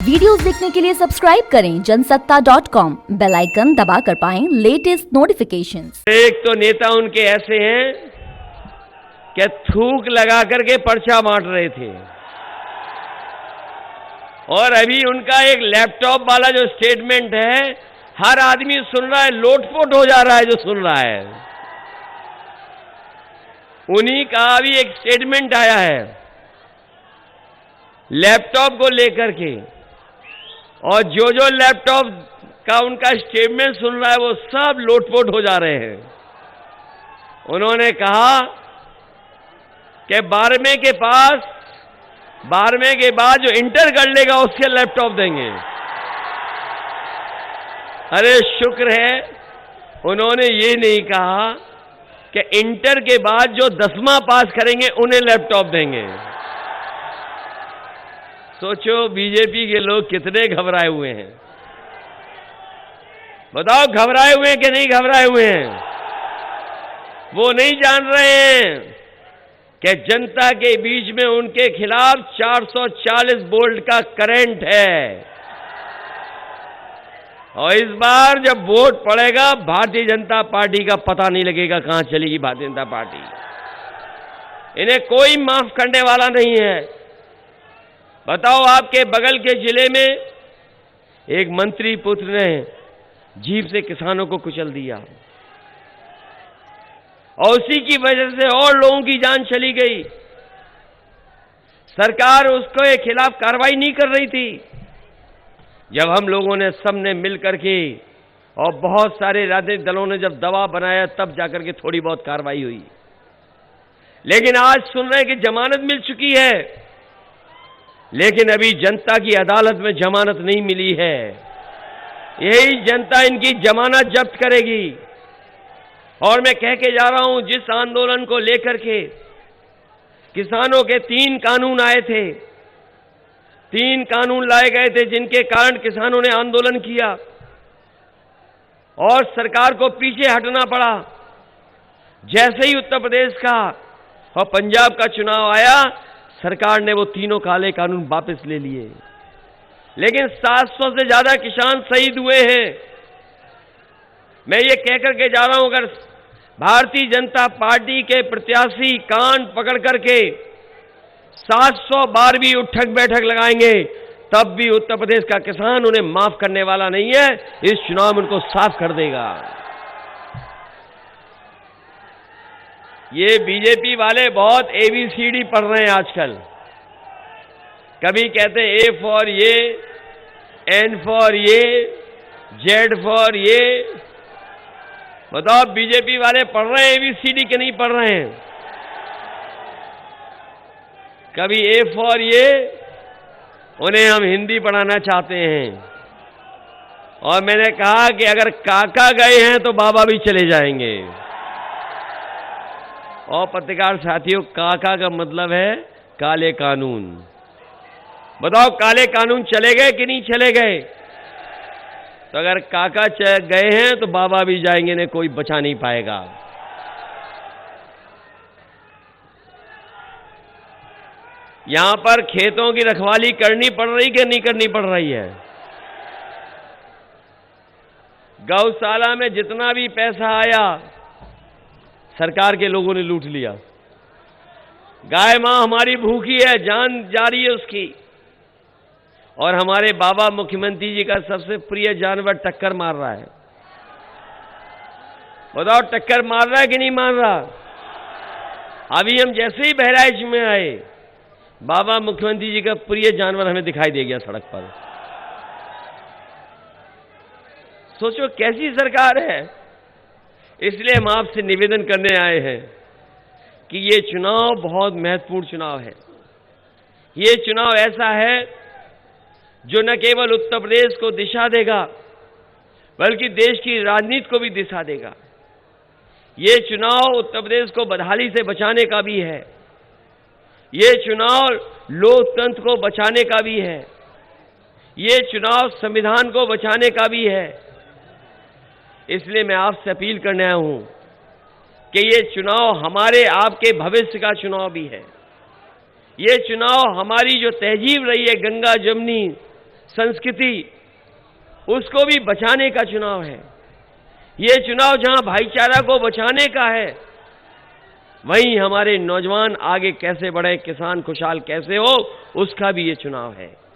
Videos देखने के लिए सब्सक्राइब करें जनसत्ता.com, बेल आइकन दबाकर पाएं लेटेस्ट नोटिफिकेशंस। एक तो नेता उनके ऐसे हैं कि थूक लगा करके पर्चा बांट रहे थे, और अभी उनका एक लैपटॉप वाला जो स्टेटमेंट है, हर आदमी सुन रहा है, लोटपोट हो जा रहा है जो सुन रहा है। उन्हीं का अभी एक स्टेटमेंट आया है लैपटॉप को लेकर के, और जो लैपटॉप का उनका स्टेटमेंट सुन रहा है वो सब लोटपोट हो जा रहे हैं। उन्होंने कहा कि 12वें के बाद जो इंटर कर लेगा उसके लैपटॉप देंगे। अरे शुक्र है उन्होंने ये नहीं कहा कि इंटर के बाद जो 10वां पास करेंगे उन्हें लैपटॉप देंगे। सोचो बीजेपी के लोग कितने घबराए हुए हैं। बताओ घबराए हुए हैं कि नहीं घबराए हुए हैं? वो नहीं जान रहे हैं कि जनता के बीच में उनके खिलाफ 440 वोल्ट का करंट है, और इस बार जब वोट पड़ेगा भारतीय जनता पार्टी का पता नहीं लगेगा कहां चलेगी भारतीय जनता पार्टी। इन्हें कोई माफ करने वाला नहीं है। बताओ आपके बगल के जिले में एक मंत्री पुत्र ने जीप से किसानों को कुचल दिया, और उसी की वजह से और लोगों की जान चली गई। सरकार उसके खिलाफ कार्रवाई नहीं कर रही थी। जब हम लोगों ने सबने मिल करके और बहुत सारे राजनीतिक दलों ने जब दबाव बनाया तब जाकर के थोड़ी बहुत कार्रवाई हुई। लेकिन आज सुन रहे हैं कि जमानत मिल चुकी है, लेकिन अभी जनता की अदालत में जमानत नहीं मिली है। यही जनता इनकी जमानत जब्त करेगी। और मैं कह के जा रहा हूं, जिस आंदोलन को लेकर के किसानों के 3 कानून आए थे, 3 कानून लाए गए थे जिनके कारण किसानों ने आंदोलन किया और सरकार को पीछे हटना पड़ा। जैसे ही उत्तर प्रदेश का और पंजाब का चुनाव आया, सरकार ने वो तीनों काले कानून वापस ले लिए। लेकिन 700 से ज्यादा किसान शहीद हुए हैं। मैं ये कहकर के जा रहा हूं, अगर भारतीय जनता पार्टी के प्रत्याशी कान पकड़ करके 700 बार भी उठक बैठक लगाएंगे, तब भी उत्तर प्रदेश का किसान उन्हें माफ करने वाला नहीं है। इस चुनाव में उनको साफ कर देगा। ये बीजेपी वाले बहुत ABCD पढ़ रहे हैं आजकल। कभी कहते हैं A फॉर ये, N फॉर ये, Z फॉर ये। बताओ बीजेपी वाले पढ़ रहे हैं ABCD के नहीं पढ़ रहे हैं? कभी A फॉर ये, उन्हें हम हिंदी पढ़ाना चाहते हैं। और मैंने कहा कि अगर काका गए हैं तो बाबा भी चले जाएंगे। और पत्रकार साथियों, काका का मतलब है काले कानून। बताओ काले कानून चले गए कि नहीं चले गए? तो अगर काका गए हैं तो बाबा भी जाएंगे, ने कोई बचा नहीं पाएगा। यहां पर खेतों की रखवाली करनी पड़ रही कि नहीं करनी पड़ रही है? गौशाला में जितना भी पैसा आया सरकार के लोगों ने लूट लिया। गाय मां हमारी भूखी है, जान जा रही है उसकी, और हमारे बाबा मुख्यमंत्री जी का सबसे प्रिय जानवर टक्कर मार रहा है। बताओ टक्कर मार रहा है कि नहीं मार रहा? अभी हम जैसे ही बहराइच में आए, बाबा मुख्यमंत्री जी का प्रिय जानवर हमें दिखाई दे गया सड़क पर। सोचो कैसी सरकार है। इसलिए हम आपसे निवेदन करने आए हैं कि ये चुनाव बहुत महत्वपूर्ण चुनाव है। ये चुनाव ऐसा है जो न केवल उत्तर प्रदेश को दिशा देगा, बल्कि देश की राजनीति को भी दिशा देगा। ये चुनाव उत्तर प्रदेश को बदहाली से बचाने का भी है। ये चुनाव लोकतंत्र को बचाने का भी है। ये चुनाव संविधान को बचाने का भी है। इसलिए मैं आपसे अपील करने आया हूं कि ये चुनाव हमारे आपके भविष्य का चुनाव भी है। ये चुनाव हमारी जो तहजीब रही है, गंगा जमुनी संस्कृति, उसको भी बचाने का चुनाव है। ये चुनाव जहां भाईचारा को बचाने का है, वहीं हमारे नौजवान आगे कैसे बढ़े, किसान खुशहाल कैसे हो, उसका भी ये चुनाव है।